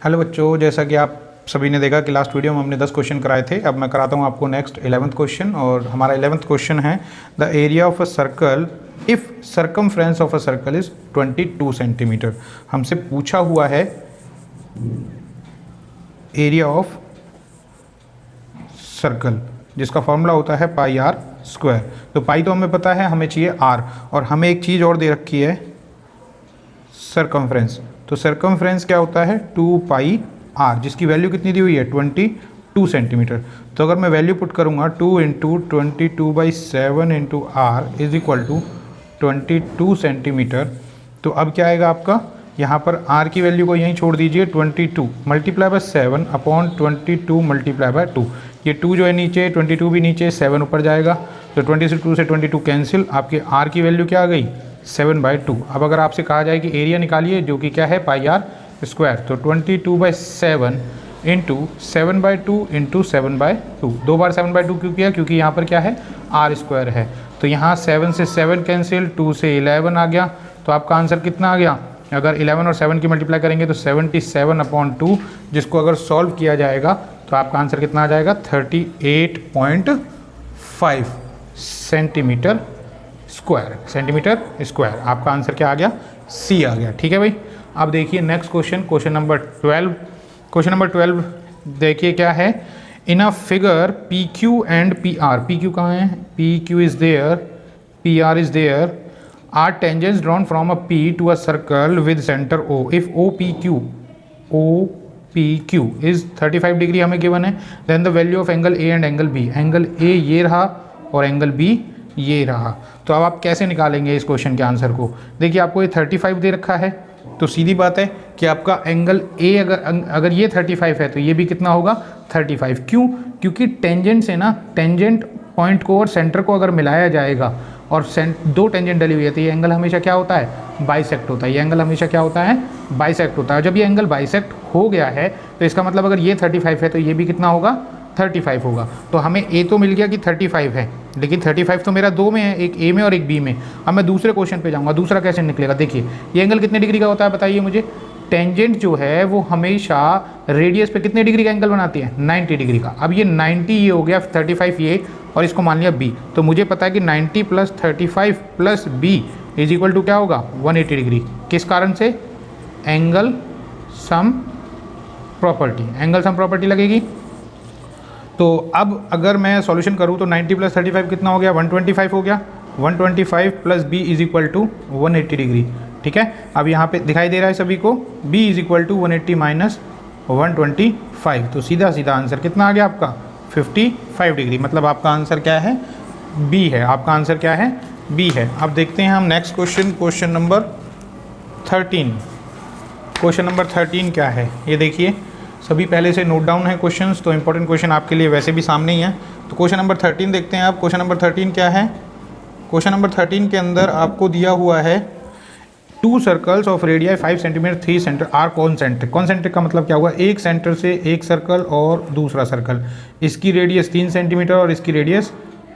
Hello बच्चों, जैसा कि आप सभी ने देखा कि लास्ट वीडियो में हमने 10 क्वेश्चन कराए थे। अब मैं कराता हूँ आपको नेक्स्ट 11th क्वेश्चन। और हमारा 11th क्वेश्चन है the area of a circle if circumference of a circle is 22 centimetre. हमसे पूछा हुआ है एरिया ऑफ सर्कल जिसका फॉर्मूला होता है पाई आर स्क्वायर। तो पाई तो हमें पता है, हमें चाहिए आर, और हमें एक चीज़ और दे रखी है सर्कमफ्रेंस। तो सर्कमफ्रेंस क्या होता है 2 पाई आर, जिसकी वैल्यू कितनी दी हुई है 22 सेंटीमीटर। तो अगर मैं वैल्यू पुट करूँगा 2 into 22/7 into R is equal to 22 centimetre. तो अब क्या आएगा आपका, यहाँ पर r की वैल्यू को यहीं छोड़ दीजिए, 22 multiply by 7 upon 22 multiply by 2। ये 2 जो है नीचे, 22 भी नीचे, 7 ऊपर जाएगा। तो 22 से 22 कैंसिल, आपके r की वैल्यू क्या आ गई 7/2। अब अगर आपसे कहा जाए कि एरिया निकालिए, जो कि क्या है पाई आर स्क्वायर, तो 22/7 इंटू 7/2 इंटू 7/2। 2 बार 7/2 क्यों किया, क्योंकि यहाँ पर क्या है आर स्क्वायर है। तो यहाँ 7 से 7 कैंसिल, 2 से 11 आ गया। तो आपका आंसर कितना आ गया, अगर 11 और 7 की मल्टीप्लाई करेंगे तो 77/2, जिसको अगर सॉल्व किया जाएगा तो आपका आंसर कितना आ जाएगा 38.5 सेंटीमीटर स्क्वायर। आपका आंसर क्या आ गया, सी आ गया। ठीक है भाई। अब देखिए नेक्स्ट क्वेश्चन, क्वेश्चन नंबर 12 देखिए क्या है। In a figure p q and p r, p q कहाँ है, p q is there, p r is there, are tangents drawn from a P to a circle with center O. If OPQ is 35 degree हमें given है, then the value of angle A and angle B. Angle A ये रहा और angle B ये रहा। तो अब आप कैसे निकालेंगे इस क्वेश्चन के आंसर को। देखिए आपको ये 35 दे रखा है, तो सीधी बात है कि आपका एंगल A अगर ये 35 है तो ये भी कितना होगा 35। क्यों, क्योंकि टेंजेंट से ना, टेंजेंट पॉइंट को और सेंटर को अगर मिलाया जाएगा और दो टेंजेंट डली हुई है तो ये एंगल हमेशा क्या होता है, बाइसेक्ट होता है। ये एंगल हमेशा क्या होता है, बाइसेक्ट होता है। जब ये एंगल बाइसेक्ट हो गया है तो इसका मतलब अगर ये 35 है तो ये भी कितना होगा 35 होगा। तो हमें ए तो मिल गया कि 35 है, लेकिन 35 तो मेरा दो में है, एक ए में और एक बी में। अब मैं दूसरे क्वेश्चन पे जाऊँगा, दूसरा कैसे निकलेगा। देखिए ये एंगल कितने डिग्री का होता है बताइए मुझे। टेंजेंट जो है वो हमेशा रेडियस पे कितने डिग्री का एंगल बनाती है 90 डिग्री का। अब ये 90 ये हो गया, 35 ये, और इसको मान लिया b। तो मुझे पता है कि 90 + 35 + b इज इक्वल टू क्या होगा 180 डिग्री। किस कारण से, एंगल सम प्रॉपर्टी लगेगी। तो अब अगर मैं सॉल्यूशन करूँ तो 90 + 35 कितना हो गया 125 हो गया। 125 + b is equal to 180 degree. ठीक है। अब यहाँ पे दिखाई दे रहा है सभी को, b is equal to 180 minus 125। तो सीधा आंसर कितना आ गया आपका 55 डिग्री। मतलब आपका आंसर क्या है, बी है। आपका आंसर क्या है, बी है। अब देखते हैं हम next question, question number 13। Question number 13 क्या है ये देखिए, सभी पहले से नोट डाउन है क्वेश्चंस, तो इंपॉर्टेंट क्वेश्चन आपके लिए वैसे भी सामने ही है। तो क्वेश्चन नंबर 13 देखते हैं आप। क्वेश्चन नंबर 13 क्या है, क्वेश्चन नंबर 13 के अंदर आपको दिया हुआ है 2 circles of radii 5 centimetre 3 centre are concentric. Concentric का मतलब क्या हुआ, एक सेंटर से एक सर्कल और दूसरा सर्कल, इसकी रेडियस 3 सेंटीमीटर और इसकी रेडियस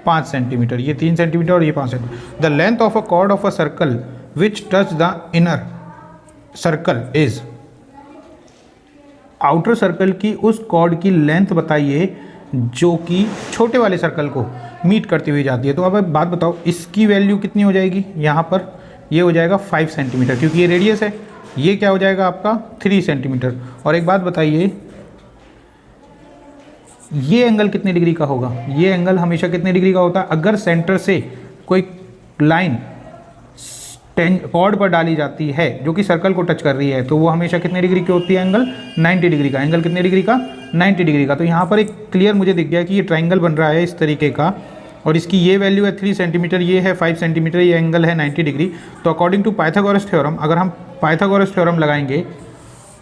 5 सेंटीमीटर। ये 3 सेंटीमीटर और ये 5 centimetre. The length of a cord of a circle which touch the inner circle is. Outer circle की उस कॉर्ड की लेंथ बताइए जो कि छोटे वाले सर्कल को मीट करती हुई जाती है। तो अब बात बताओ, इसकी वैल्यू कितनी हो जाएगी, यहाँ पर ये हो जाएगा 5 सेंटीमीटर, क्योंकि ये रेडियस है। ये क्या हो जाएगा आपका 3 सेंटीमीटर। और एक बात बताइए, ये एंगल कितने डिग्री का होगा, ये एंगल हमेशा कितने डिग्री का होता है। अगर सेंटर से कोई लाइन कॉर्ड पर डाली जाती है जो कि सर्कल को टच कर रही है, तो वो हमेशा कितने डिग्री की होती है, एंगल 90 डिग्री का। एंगल कितने डिग्री का 90 डिग्री का। तो यहाँ पर एक क्लियर मुझे दिख गया कि ये ट्राइंगल बन रहा है इस तरीके का, और इसकी ये वैल्यू है 3 सेंटीमीटर, ये है 5 सेंटीमीटर, ये एंगल है 90 डिग्री। तो अकॉर्डिंग टू पाइथागोरस थ्योरम, अगर हम पाइथागोरस थ्योरम लगाएंगे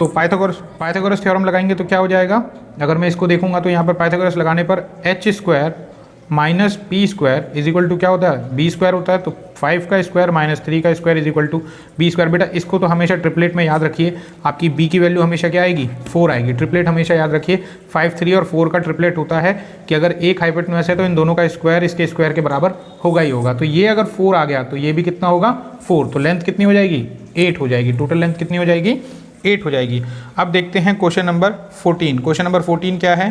तो पाइथागोरस थ्योरम लगाएंगे तो क्या हो जाएगा, अगर मैं इसको देखूंगा तो यहाँ पर पाइथागोरस लगाने पर h² minus p² is equal to क्या होता है b² होता है। तो 5 का स्क्वायर माइनस 3 का square is equal to b²। बेटा इसको तो हमेशा ट्रिपलेट में याद रखिए, आपकी b की वैल्यू हमेशा क्या आएगी 4 आएगी। ट्रिपलेट हमेशा याद रखिए, 5, 3 और 4 का ट्रिपलेट होता है कि अगर एक हाइपोटेन्यूस है तो इन दोनों का स्क्वायर इसके स्क्वायर के बराबर होगा ही होगा। तो ये अगर 4 आ गया तो ये भी कितना होगा 4। तो लेंथ कितनी हो जाएगी 8 हो जाएगी। टोटल लेंथ कितनी हो जाएगी 8 हो जाएगी। अब देखते हैं क्वेश्चन नंबर 14। क्वेश्चन नंबर 14 क्या है?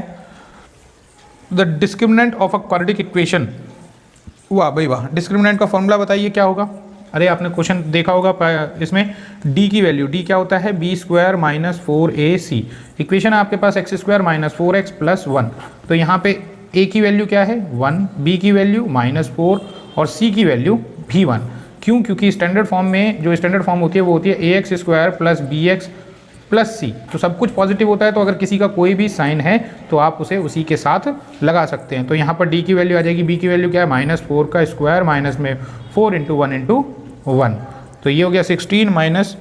The discriminant of a quadratic equation. वाह भाई वाह, डिस्क्रिमिनेंट का फॉर्मूला बताइए क्या होगा? अरे आपने क्वेश्चन देखा होगा, इसमें d की वैल्यू, d क्या होता है? B square minus 4ac। Equation है आपके पास x square minus 4x plus 1। तो यहाँ पे a की वैल्यू क्या है? 1, b की वैल्यू -4 और c की वैल्यू भी 1। क्यों? क्योंकि स्टैंडर्ड फॉर्म में जो स्टैंडर्ड फॉर्म होती है वो होती है ax square plus bx plus c। तो सब कुछ पॉजिटिव होता है, तो अगर किसी का कोई भी साइन है तो आप उसे उसी के साथ लगा सकते हैं। तो यहाँ पर d की वैल्यू आ जाएगी, b की वैल्यू क्या है? -4 का स्क्वायर माइनस में 4 × 1 × 1। तो ये हो गया 16 माइनस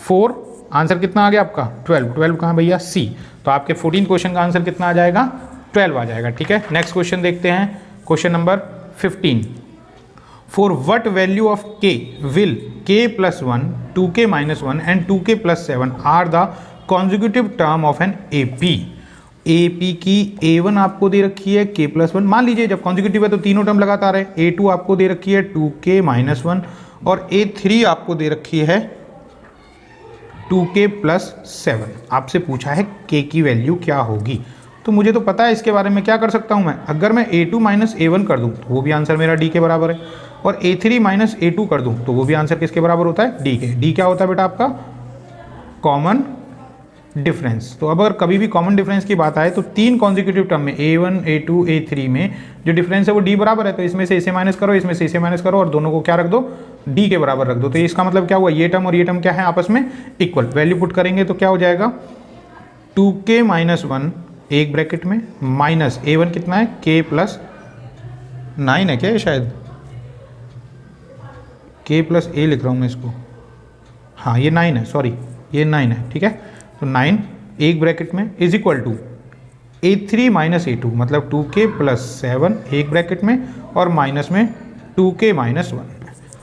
4। आंसर कितना आ गया आपका? 12। 12 कहाँ भैया? सी। तो आपके 14 क्वेश्चन का आंसर कितना आ जाएगा? 12 आ जाएगा। ठीक है, नेक्स्ट क्वेश्चन देखते हैं। Question number 15। For what value of k will k + 1, 2k - 1 and 2k + 7 are the consecutive term of an AP। AP की A1 आपको दे रखी है k + 1। मान लीजिए जब कॉन्जिक्यूटिव है तो तीनों टर्म लगातार है। A2 आपको दे रखी है 2k - 1 और A3 आपको दे रखी है 2k + 7। आपसे पूछा है k की वैल्यू क्या होगी। तो मुझे तो पता है इसके बारे में। क्या कर सकता हूँ मैं? अगर मैं A2 - A1 कर दूँ तो वो भी आंसर मेरा D के बराबर है, और A3 - A2 कर दूँ तो वो भी आंसर किसके बराबर होता है? D के। D क्या होता है बेटा आपका? Common difference. तो अब अगर कभी भी कॉमन डिफरेंस की बात आए तो तीन कॉन्जिक्यूटिव टर्म में A1, A2, A3 में जो डिफरेंस है वो D बराबर है। तो इसमें से इसे माइनस करो, इसमें से इसे माइनस करो और दोनों को क्या रख दो? D के बराबर रख दो। तो इसका मतलब क्या हुआ? ये टर्म और ये टर्म क्या है? आपस में इक्वल। वैल्यू पुट करेंगे तो क्या हो जाएगा? 2k - 1 एक ब्रैकेट में माइनस A1 कितना है? k + 9 है क्या? ये शायद k + a लिख रहा हूँ मैं इसको। हाँ ये 9 है, सॉरी ये 9 है। ठीक है, तो 9 एक ब्रैकेट में is equal to A3 - A2 मतलब 2k + 7 एक ब्रैकेट में और माइनस में 2k - 1।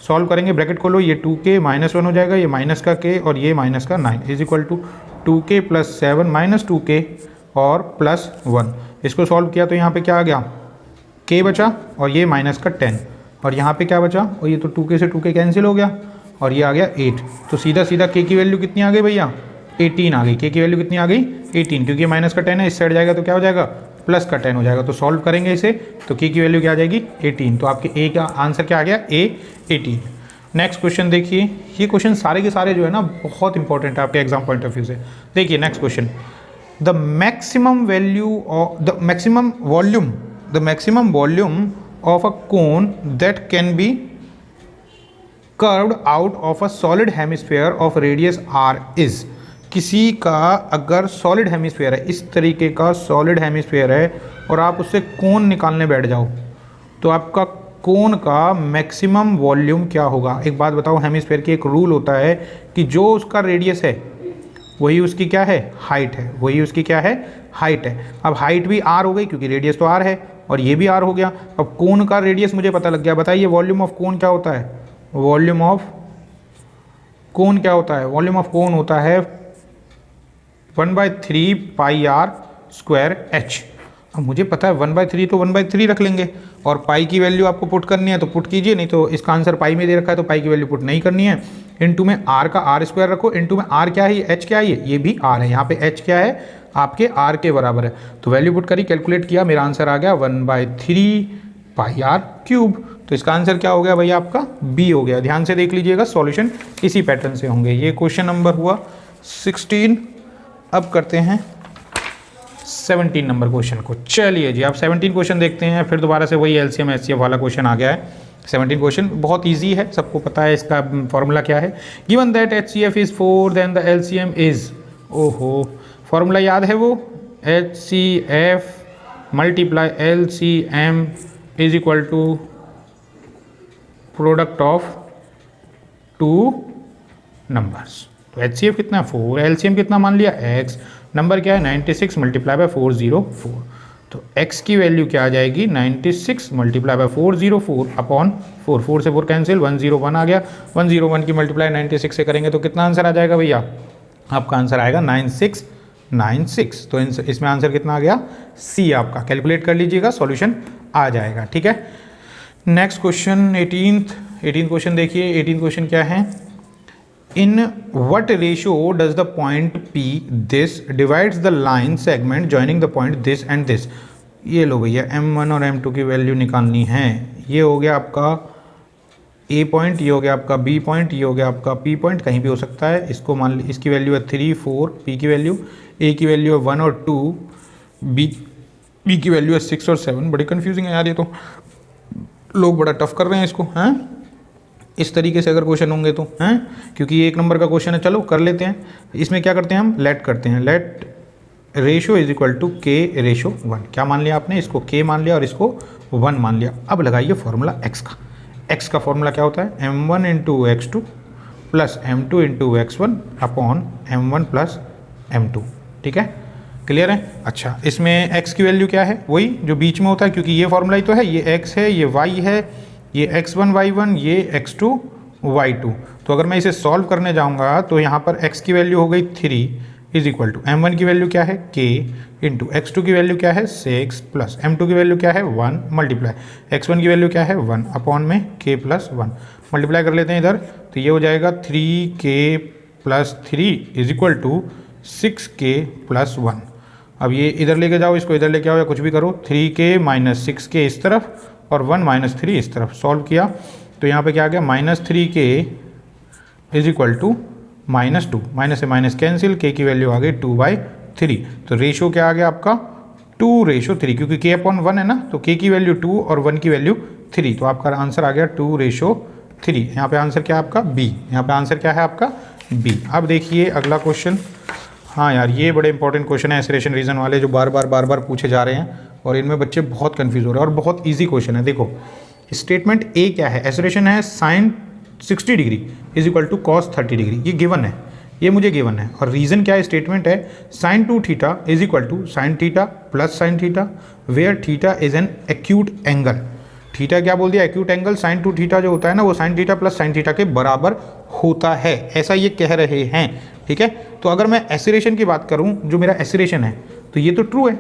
सॉल्व करेंगे, ब्रैकेट खोलो, ये 2k - 1 हो जाएगा, ये माइनस का k और ये माइनस का 9 is equal to 2k + 7 - 2k और प्लस 1। इसको सॉल्व किया तो यहाँ पे क्या आ गया? k बचा और ये माइनस का 10 और यहाँ पे क्या बचा? और ये तो 2k से 2k कैंसिल हो गया और ये आ गया 8। तो सीधा सीधा k की वैल्यू कितनी आ गई भैया? 18 आ गई। k की वैल्यू कितनी आ गई? 18, क्योंकि माइनस का 10 है, इस साइड जाएगा तो क्या हो जाएगा? प्लस का 10 हो जाएगा। तो सॉल्व करेंगे इसे तो k की वैल्यू क्या आ जाएगी? 18। तो आपके a का आंसर क्या आ गया? A 18। नेक्स्ट क्वेश्चन देखिए। ये क्वेश्चन सारे के सारे जो है ना बहुत इंपॉर्टेंट है आपके एग्जाम पॉइंट ऑफ व्यू से। देखिए next question. The maximum volume of a cone that can be curved out of a solid hemisphere of radius r is। किसी का अगर सॉलिड हेमिस्फीयर है, इस तरीके का सॉलिड हेमिस्फीयर है और आप उससे कोन निकालने बैठ जाओ तो आपका कोन का मैक्सिमम वॉल्यूम क्या होगा? एक बात बताओ, हेमिस्फीयर की एक रूल होता है कि जो उसका रेडियस है वही उसकी क्या है? हाइट है। वही उसकी क्या है? हाइट है। अब हाइट भी r हो गई क्योंकि रेडियस तो r है और ये भी r हो गया। अब कोन का रेडियस मुझे पता लग गया। बताइए वॉल्यूम ऑफ कोन क्या होता है? वॉल्यूम ऑफ कोन क्या होता है? वॉल्यूम ऑफ कोन होता है 1/3 πr² h। अब मुझे पता है 1/3 तो 1/3 रख लेंगे और पाई की वैल्यू आपको पुट करनी है तो पुट कीजिए, नहीं तो इसका आंसर पाई में दे रखा है तो पाई की वैल्यू पुट नहीं करनी है। इनटू में r का r² रखो, इनटू में r क्या है? h क्या है? ये भी r है। यहाँ पे h क्या है? आपके r के बराबर है। तो वैल्यू पुट करी, कैलकुलेट किया, मेरा आंसर आ गया 1/3 πr³। तो इसका आंसर क्या हो गया भैया? आपका b हो गया। ध्यान से देख लीजिएगा, सॉल्यूशन इसी पैटर्न से होंगे। ये क्वेश्चन नंबर हुआ 16। अब करते हैं 17 नंबर क्वेश्चन को। चलिए जी, आप 17 क्वेश्चन देखते हैं, फिर दोबारा से वही LCM HCF वाला क्वेश्चन आ गया है। 17 क्वेश्चन बहुत इजी है, सबको पता है इसका फॉर्मूला क्या है। Given that HCF is 4 then the LCM is, ओहो फॉर्मूला याद है वो? HCF × LCM is equal to product of two numbers. तो HCF कितना? 4, LCM कितना मान लिया? x, नंबर क्या है? 96 × 404। तो x की वैल्यू क्या आ जाएगी? 96 × 404 अपॉन 4। 4 से 4 कैंसिल, 101 आ गया। 101 की मल्टीप्लाई 96 से करेंगे तो कितना आंसर आ जाएगा भैया? आपका आंसर आएगा 9696। तो इसमें आंसर कितना आ गया? C आपका। कैलकुलेट कर लीजिएगा, सॉल्यूशन आ जाएगा। ठीक है, नेक्स्ट क्वेश्चन 18 क्वेश्चन देखिए। 18 क्वेश्चन क्या है? In what ratio does the point P this divides the line segment joining the point this and this. ये लो भैया M1 और M2 की वैल्यू निकालनी है। ये हो गया आपका A पॉइंट, ये हो गया आपका B पॉइंट, ये हो गया आपका P पॉइंट, कहीं भी हो सकता है। इसको मान ली, इसकी वैल्यू है 3 4, P की वैल्यू, A की वैल्यू है 1 और 2, B की वैल्यू है 6 और 7। बड़ी कन्फ्यूजिंग है यार, ये तो लोग बड़ा टफ कर रहे हैं इसको, हैं इस तरीके से अगर क्वेश्चन होंगे तो, हैं क्योंकि ये 1 नंबर का क्वेश्चन है। चलो कर लेते हैं। इसमें क्या करते हैं हम, लेट करते हैं। Let ratio is equal to K ratio 1। क्या मान लिया आपने, इसको K मान लिया और इसको 1 मान लिया। अब लगाइए फॉर्मूला x का। x का फॉर्मूला क्या होता है, M1 into x2 plus M2 into x1 upon M1 plus M2। ठीक है, क्लियर है। अच्छा, इसमें x की वैल्यू क्या है, वही जो बीच में होता है, क्योंकि ये फॉर्मूला ही तो है। ये x है, ये y है, ये x1 y1, ये x2 y2। तो अगर मैं इसे सॉल्व करने जाऊंगा तो यहाँ पर x की वैल्यू हो गई 3 इज इक्वल टू M1 की वैल्यू क्या है K इंटू x2 की वैल्यू क्या है 6 प्लस M2 की वैल्यू क्या है 1 मल्टीप्लाई x1 की वैल्यू क्या है 1 अपॉन में K प्लस 1। मल्टीप्लाई कर लेते हैं इधर, तो ये हो जाएगा 3K plus 3 is equal to 6K plus 1। अब ये इधर लेके जाओ, इसको इधर लेके आओ या कुछ भी करो। 3K माइनस 6K इस तरफ और 1 माइनस 3 इस तरफ। सॉल्व किया तो यहाँ पे क्या आ गया, minus 3K is equal to minus 2। Minus से माइनस कैंसिल, K की वैल्यू आ गई 2/3। तो रेशो क्या आ गया आपका 2:3, क्योंकि K अपॉन 1 है ना, तो K की वैल्यू 2 और 1 की वैल्यू 3। तो आपका आंसर आ गया 2:3। यहाँ पे आंसर क्या है आपका B। यहाँ पे आंसर क्या है आपका B। अब देखिए अगला क्वेश्चन। हाँ यार, ये बड़े इंपॉर्टेंट क्वेश्चन है एसरेशन रीजन वाले, जो बार बार पूछे जा रहे हैं और इनमें बच्चे बहुत कंफ्यूज हो रहे हैं और बहुत इजी क्वेश्चन है। देखो स्टेटमेंट ए क्या है, एसरेशन है sine 60 degree is equal to cos 30 degree. ये गिवन है, ये मुझे गिवन है। और रीजन क्या है, स्टेटमेंट है sine 2 theta is equal to sine theta plus sine theta where theta is an acute angle. Theta क्या बोल दिया, एक्यूट एंगल। साइन 2 थीटा जो होता है ना, वो sign theta plus sine theta के बराबर होता है, ऐसा ये कह रहे हैं। ठीक है, तो अगर मैं एसिरेशन की बात करूं, जो मेरा एसिरेशन है, तो ये तो ट्रू है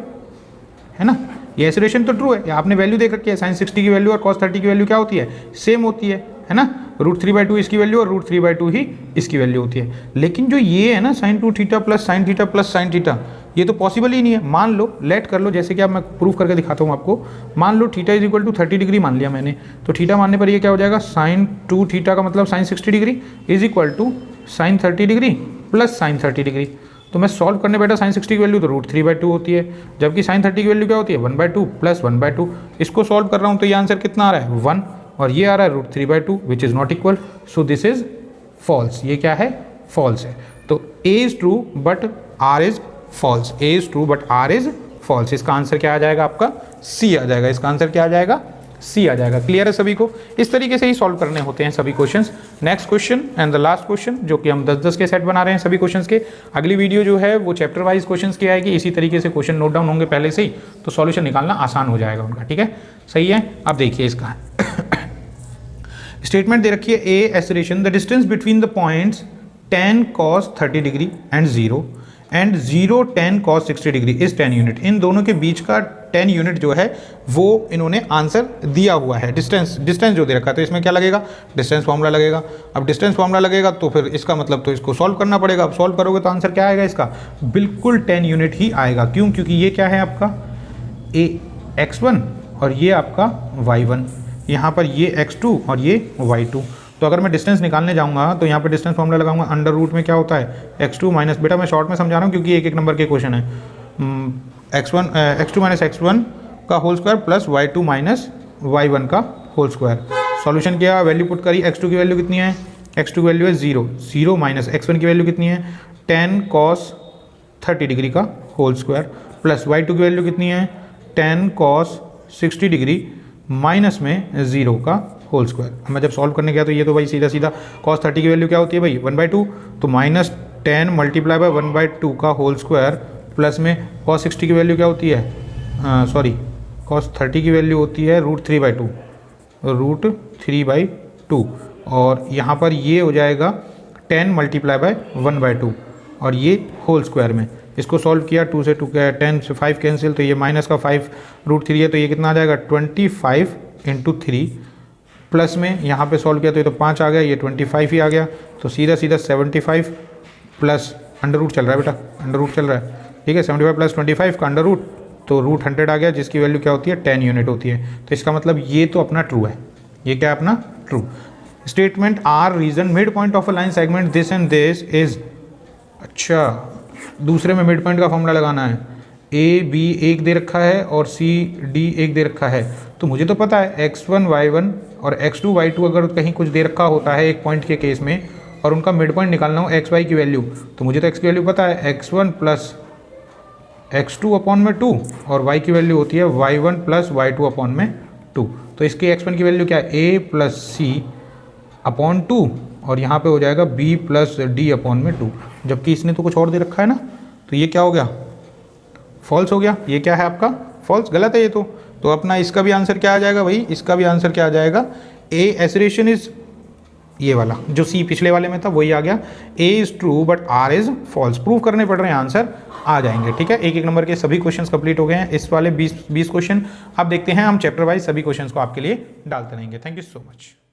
ना, ये एसिरेशन तो ट्रू है। आपने वैल्यू देख रखी है, साइन 60 की वैल्यू और कॉस 30 की वैल्यू क्या होती है, सेम होती है ना। √3/2 इसकी वैल्यू और √3/2 ही इसकी वैल्यू होती है। लेकिन जो ये है ना sine 2 theta plus sine theta plus sine theta, ये तो पॉसिबल ही नहीं है। मान लो, लेट कर लो, जैसे कि अब मैं प्रूफ करके दिखाता हूँ आपको। मान लो theta is equal to 30 degree मान लिया मैंने, तो थीटा मानने पर ये क्या हो जाएगा, साइन 2 थीटा का मतलब sine 60 degree is equal to sine 30 degree plus sine 30 degree. तो मैं सॉल्व करने बैठा, साइन 60 की वैल्यू तो √3/2 होती है, जबकि साइन 30 की वैल्यू क्या होती है 1/2 प्लस 1/2। इसको सॉल्व कर रहा हूँ तो ये आंसर कितना आ रहा है 1, और ये आ रहा है √3/2 which is not equal. So this is false. ये क्या है, फॉल्स है। तो A is true but R is false. A is true but R is false. इसका आंसर क्या आ जाएगा आपका C आ जाएगा। इसका आंसर क्या आ जाएगा, C आ जाएगा। क्लियर है सभी को। इस तरीके से ही सॉल्व करने होते हैं सभी questions. Next question and the last question, जो कि हम 10-10 के सेट बना रहे हैं सभी क्वेश्चंस के। अगली वीडियो जो है वो चैप्टर वाइज क्वेश्चंस की आएगी। इसी तरीके से क्वेश्चन नोट डाउन होंगे पहले से ही, तो सॉल्यूशन निकालना आसान हो जाएगा उनका। ठीक है, सही है। अब देखिए इसका स्टेटमेंट दे रखी है, a assertion the distance between the points 10 cos 30 degree and 0 and 0 10 cos 60 degree is 10 unit. इन दोनों के बीच का 10 यूनिट जो है वो इन्होंने आंसर दिया हुआ है। डिस्टेंस जो दे रखा है, तो इसमें क्या लगेगा, डिस्टेंस फॉर्मूला लगेगा। अब डिस्टेंस फॉर्मूला लगेगा तो फिर इसका मतलब तो इसको सॉल्व करना पड़ेगा। अब सॉल्व करोगे तो आंसर क्या आएगा इसका, बिल्कुल 10 यूनिट ही आएगा। क्यों, क्योंकि ये क्या है आपका ए x1 और ये आपका y1, यहाँ पर ये x2 और ये y2। तो अगर मैं डिस्टेंस निकालने जाऊंगा तो यहाँ पे डिस्टेंस फॉर्मूला लगाऊंगा, अंडर रूट में क्या होता है x2 माइनस, बेटा मैं शॉर्ट में समझा रहा हूँ क्योंकि एक नंबर के क्वेश्चन है, x2 माइनस x1 का whole square plus y2 minus y1 का होल स्क्वायर। सॉल्यूशन किया, वैल्यू पुट करी। x2 की वैल्यू कितनी है, x2 की वैल्यू है 0 माइनस x1 की वैल्यू कितनी है 10 cos 30 डिग्री का होल स्क्वायर प्लस y2 की वैल्यू कितनी है 10 cos 60 डिग्री माइनस में 0 का होल स्क्वायर। मैं जब सॉल्व करने गया तो ये तो भाई सीधा cos 30 की वैल्यू क्या होती है भाई 1/2, तो माइनस 10 मल्टीप्लाई बाय 1/2 का होल स्क्वायर प्लस में cos 60 की वैल्यू क्या होती है, cos 30 की वैल्यू होती है √3/2 और यहाँ पर ये हो जाएगा 10 मल्टीप्लाई बाय 1/2 और ये होल स्क्वायर में। इसको सॉल्व किया, 2 से 2 10 से 5 कैंसिल, तो ये माइनस का 5 √3 है, तो ये कितना आ जाएगा 25 × 3 प्लस में यहाँ पे सॉल्व किया तो ये तो 5 आ गया, ये 25 ही आ गया, तो सीधा सीधा 75 प्लस अंडर रूट चल रहा है बेटा, अंडर रूट चल रहा है, ठीक है। 75 प्लस 25 का अंडर रूट, तो रूट 100 आ गया, जिसकी वैल्यू क्या होती है 10 यूनिट होती है। तो इसका मतलब ये तो अपना ट्रू है, ये क्या है अपना true. Statement R reason midpoint of a line segment this and this is, अच्छा दूसरे में मिड पॉइंट का फॉर्मूला लगाना है, ए बी एक दे रखा है और सी डी एक दे रखा है, तो मुझे तो पता है x1 y1 और x2 y2 अगर कहीं कुछ दे रखा होता है एक पॉइंट के केस में और उनका मिड पॉइंट निकालना हो x y की वैल्यू, तो मुझे तो x की वैल्यू पता है x1 प्लस x2 अपॉन में 2 और y की वैल्यू होती है y1 प्लस y2 अपॉन में 2। तो इसके x1 की वैल्यू क्या है a प्लस सी अपॉन 2 और यहाँ पे हो जाएगा b प्लस डी अपॉन में 2, जबकि इसने तो कुछ और दे रखा है ना, तो ये क्या हो गया फॉल्स हो गया। ये क्या है आपका फॉल्स, गलत है ये तो अपना इसका भी आंसर क्या आ जाएगा भाई, इसका भी आंसर क्या आ जाएगा, ए एसरेशन इज ये वाला जो सी पिछले वाले में था वही आ गया, a is true but r is false. Prove करने पड़ रहे हैं, आंसर आ जाएंगे, ठीक है। एक एक नंबर के सभी क्वेश्चंस कंप्लीट हो गए हैं, इस वाले 20 क्वेश्चन आप देखते हैं, हम चैप्टर वाइज सभी क्वेश्चंस को आपके लिए डालते रहेंगे। Thank you so much.